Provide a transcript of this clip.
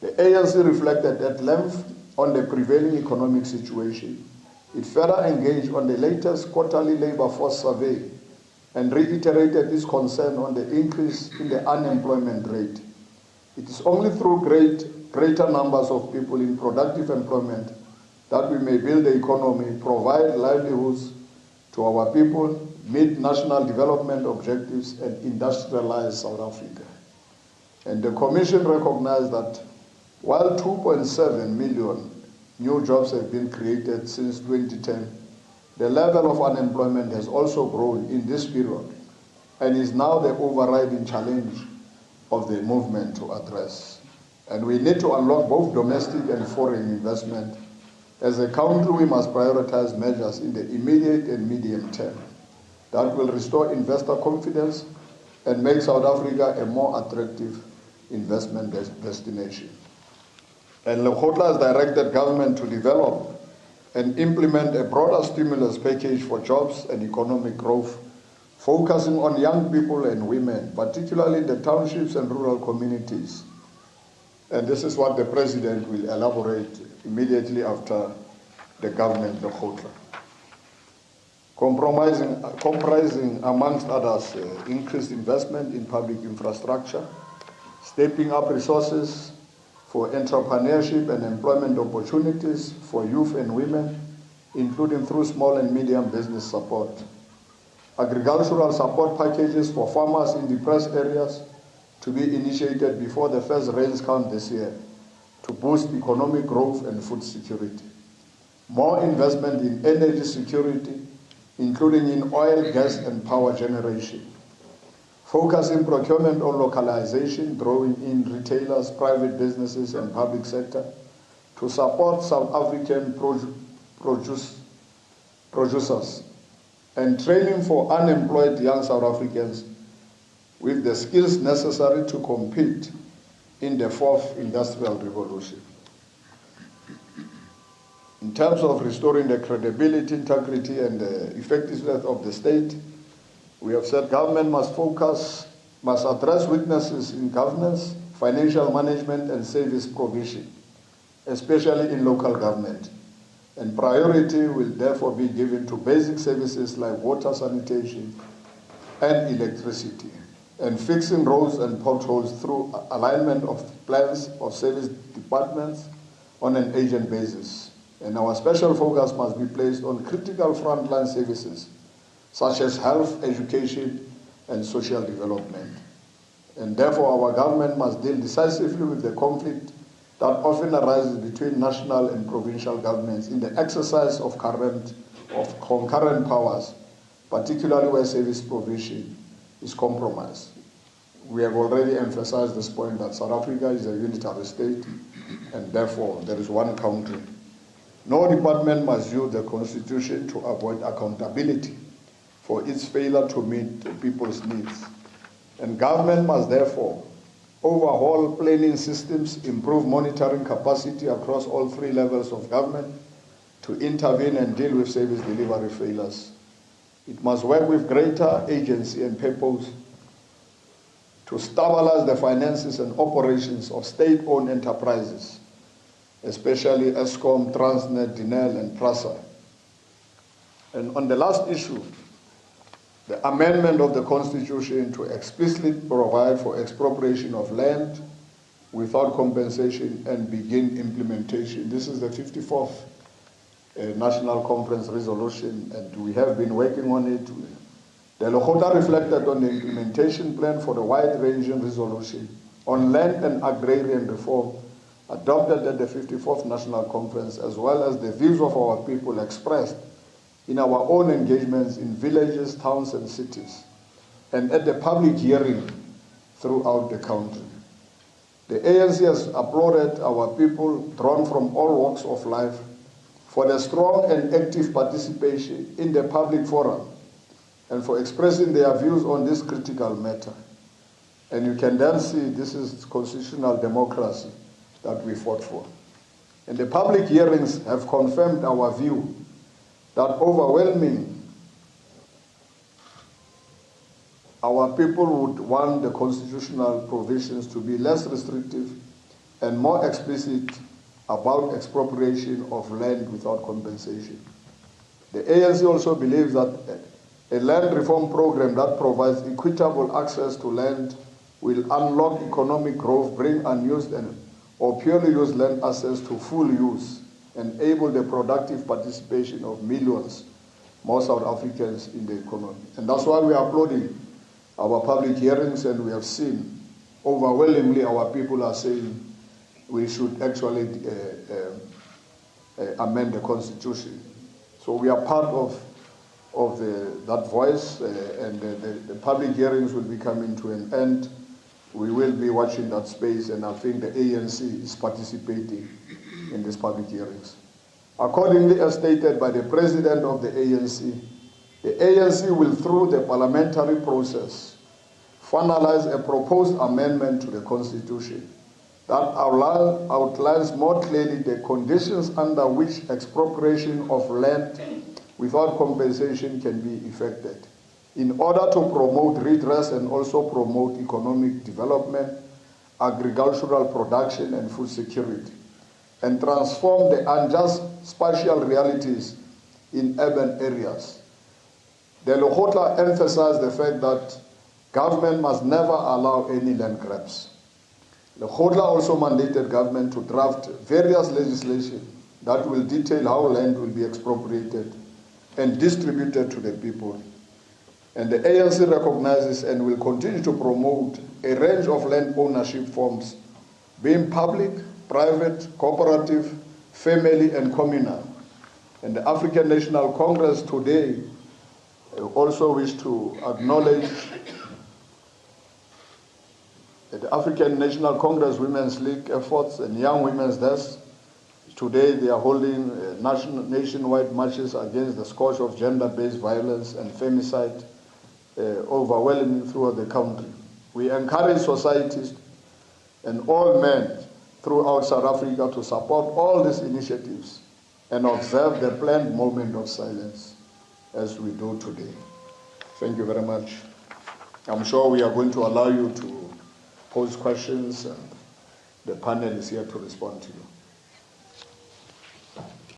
The ANC reflected at length on the prevailing economic situation. It further engaged on the latest quarterly labor force survey and reiterated its concern on the increase in the unemployment rate. It is only through greater numbers of people in productive employment that we may build the economy, provide livelihoods to our people, meet national development objectives, and industrialize South Africa. And the Commission recognized that while 2.7 million new jobs have been created since 2010, the level of unemployment has also grown in this period and is now the overriding challenge of the movement to address. And we need to unlock both domestic and foreign investment. As a country, we must prioritize measures in the immediate and medium term that will restore investor confidence and make South Africa a more attractive investment destination. And Lekgotla has directed government to develop and implement a broader stimulus package for jobs and economic growth, focusing on young people and women, particularly in the townships and rural communities. And this is what the President will elaborate immediately after the government Lekgotla. Comprising, amongst others, increased investment in public infrastructure, stepping up resources for entrepreneurship and employment opportunities for youth and women, including through small and medium business support. Agricultural support packages for farmers in depressed areas to be initiated before the first rains come this year to boost economic growth and food security. More investment in energy security, including in oil, gas, and power generation. Focusing procurement on localization, drawing in retailers, private businesses, and public sector to support South African producers, and training for unemployed young South Africans with the skills necessary to compete in the fourth industrial revolution. In terms of restoring the credibility, integrity, and the effectiveness of the state, we have said government must address weaknesses in governance, financial management, and service provision, especially in local government. And priority will therefore be given to basic services like water, sanitation, and electricity, and fixing roads and potholes through alignment of plans of service departments on an agent basis. And our special focus must be placed on critical frontline services such as health, education, and social development. And therefore, our government must deal decisively with the conflict that often arises between national and provincial governments in the exercise of concurrent powers, particularly where service provision is compromised. We have already emphasized this point that South Africa is a unitary state, and therefore there is one country. No department must use the Constitution to avoid accountability for its failure to meet people's needs. And government must therefore overhaul planning systems, improve monitoring capacity across all three levels of government to intervene and deal with service delivery failures. It must work with greater agency and purpose to stabilize the finances and operations of state-owned enterprises, especially Eskom, Transnet, Denel, and PRASA. And on the last issue, the amendment of the Constitution to explicitly provide for expropriation of land without compensation and begin implementation. This is the 54th National Conference resolution, and we have been working on it. The Lekgotla reflected on the implementation plan for the wide-ranging resolution on land and agrarian reform adopted at the 54th National Conference, as well as the views of our people expressed in our own engagements in villages, towns, and cities, and at the public hearing throughout the country. The ANC has applauded our people drawn from all walks of life for their strong and active participation in the public forum and for expressing their views on this critical matter. And you can then see this is constitutional democracy that we fought for. And the public hearings have confirmed our view that overwhelming our people would want the constitutional provisions to be less restrictive and more explicit about expropriation of land without compensation. The ANC also believes that a land reform program that provides equitable access to land will unlock economic growth, bring unused or purely used land assets to full use, enable the productive participation of millions more South Africans in the economy. And that's why we are applauding our public hearings, and we have seen overwhelmingly our people are saying we should actually amend the Constitution. So we are part of that voice, and the public hearings will be coming to an end. We will be watching that space, and I think the ANC is participating in these public hearings. Accordingly, as stated by the President of the ANC will, through the parliamentary process, finalize a proposed amendment to the Constitution that outlines more clearly the conditions under which expropriation of land without compensation can be effected, in order to promote redress and also promote economic development, agricultural production, and food security, and transform the unjust spatial realities in urban areas. The Lekgotla emphasized the fact that government must never allow any land grabs. Lekgotla also mandated government to draft various legislation that will detail how land will be expropriated and distributed to the people. And the ANC recognizes and will continue to promote a range of land ownership forms, being public, private, cooperative, family, and communal. And the African National Congress today also wish to acknowledge the African National Congress Women's League efforts and Young Women's Desk. Today they are holding nationwide marches against the scourge of gender-based violence and femicide overwhelming throughout the country. We encourage societies and all men throughout South Africa to support all these initiatives and observe the planned moment of silence as we do today. Thank you very much. I'm sure we are going to allow you to pose questions, and the panel is here to respond to you.